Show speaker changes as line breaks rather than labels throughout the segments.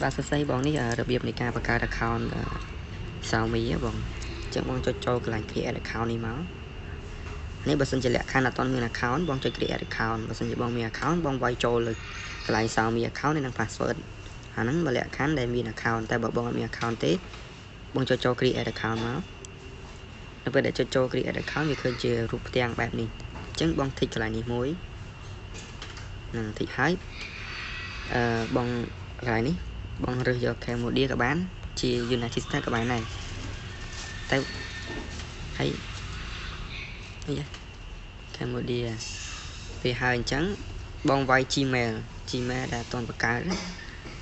បាទសរសេរបងនេះរបៀបនៃការបង្កើត account Xiaomi បងចឹងបងចុចចូលកន្លែង create account នេះមកនេះបើសិនជាលក្ខខណ្ឌអត់ទាន់មាន account បងចុច create account បើសិនជាបងមាន account បងវាយចូលលើកន្លែង Xiaomi account នេះនឹង password អាហ្នឹងបើលក្ខខណ្ឌដែលមាន account តែបើបងអត់មាន account ទេបងចុចចូល create account មកនៅពេលដែលចុចចូល create account វាឃើញជារូបផ្ទាំងបែបនេះអញ្ចឹងបងធីកកន្លែងនេះមួយនឹងធីកហើយបងកន្លែងនេះបងរើសយក Cambodia ក៏បានជា United States ក៏បានដែរតែហើយនេះ Cambodia ពេលហើយអញ្ចឹងបងវាយ Gmail ដែលអត់ទាន់បង្កើត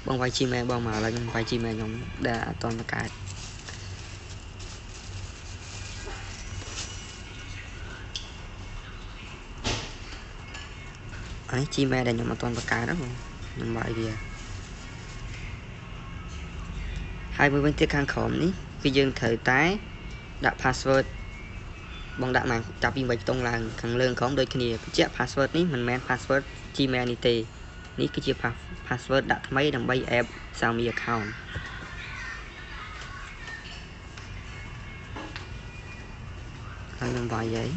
បងវាយ Gmail បងមកឥឡូវខ្ញុំវាយ Gmail ខ្ញុំដែលអត់ទាន់បង្កើតអានេះ Gmail ដែលខ្ញុំអត់ទាន់បង្កើតហ្នឹងខ្ញុំវាយវាហើយមួយវិញទៀតខាងក្រោមនេះគឺយើងត្រូវតែដាក់ password បងដាក់មកចាប់ពី8ខ្ទង់ឡើងខាងលើក្រោមដូចគ្នាបញ្ជាក់ password នេះមិនមែន password Gmail នេះទេនេះគឺជា password ដាក់ថ្មីដើម្បី app Xiaomi account ហើយខ្ញុំវាយហើយ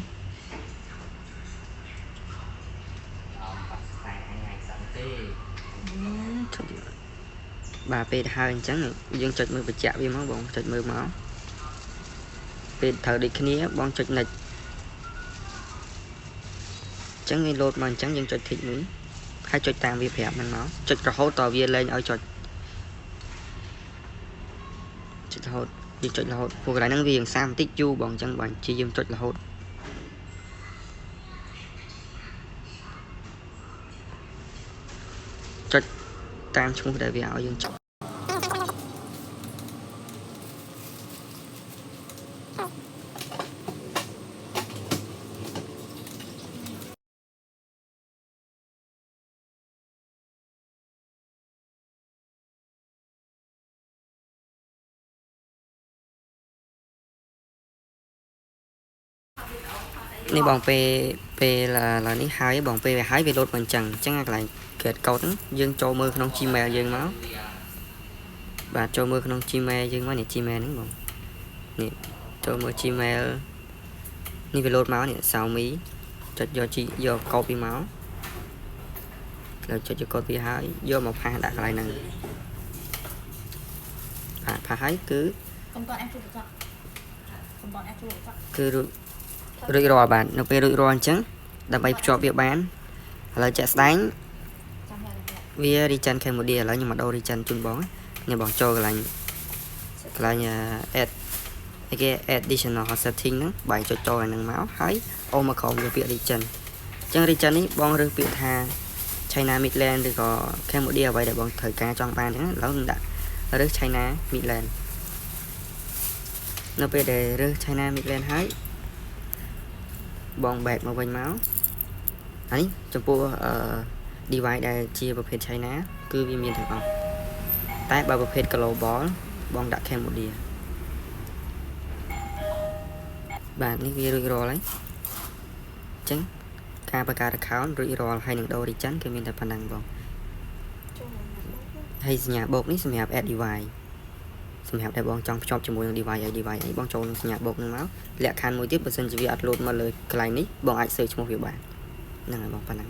បាទពេលហើយអញ្ចឹងយើងចុចមើលបញ្ជាក់វាមកបងចុចមើលមកពេលត្រូវដូចគ្នាបងចុច next អញ្ចឹងវាលោតមកអញ្ចឹងយើងចុច tick មួយហើយចុចតាមវាប្រាប់ហ្នឹងមកចុចរហូតតវាលែងឲ្យចុចរហូតយើងចុចរហូតពួកកន្លែងហ្នឹងវារៀងសាមបន្តិចយូរបងអញ្ចឹងបើជាយើងចុចរហូតចុចតាមឈ្មោះដែលវាឲ្យយើងចុចនេះបងពេលឡើយនេះហើយបងពេលវាហើយវាលោតមកអញ្ចឹងកន្លែង create code ហ្នឹងយើងចូលមើលក្នុង Gmail យើងមកបាទចូលមើលក្នុង Gmail យើងមកនេះ Gmail ហ្នឹងបងនេះចូលមើល Gmail នេះវាលោតមកនេះ Xiaomi ចុចយក copy មកแล้วចុចយក code វាហើយយកមកផាសដាក់កន្លែងហ្នឹងផាសហើយគឺគឺរួចរាល់បាទនៅពេលរួចរាល់អញ្ចឹងដើម្បីភ្ជាប់វាបានឥឡូវចាក់ស្ដែងវា region Cambodia ឥឡូវខ្ញុំមកដូរ region ជូនបងនេះបងចូលកន្លែងadd គេ additional setting ហ្នឹងបាយចុចចូលហ្នឹងមកហើយអូមកក្រោមវាពាក្យ region អញ្ចឹង region នេះបងរើសពាក្យថា China Midland ឬក៏ Cambodia អ្វីដែលបងត្រូវការចង់បានអញ្ចឹងឥឡូវខ្ញុំដាក់រើស China Midland នៅពេលដែលរើស China Midland ហើយបង back មកវិញមកអានេះចំពោះdevice ដែលជាប្រភេទ China គឺវាមានទាំងអស់តែបើប្រភេទ global បងដាក់ Cambodia បាទនេះវារួចរាល់ហើយអញ្ចឹងការបង្កើត account រួចរាល់ហើយនឹងដូរ region គឺមានតែប៉ុណ្ណឹងបងហើយសញ្ញាបូកនេះសម្រាប់ add device សម្រាប់ដែលបងចង់ភ្ជាប់ជាមួយនឹង device អីបងចូលនឹងសញ្ញាបូកហ្នឹងមកលក្ខខណ្ឌមួយទៀតបើសិនជាវាអត់លោតមកលើកន្លែងនេះបងអាច search ឈ្មោះវាបានហ្នឹងហើយបងប៉ុណ្ណឹង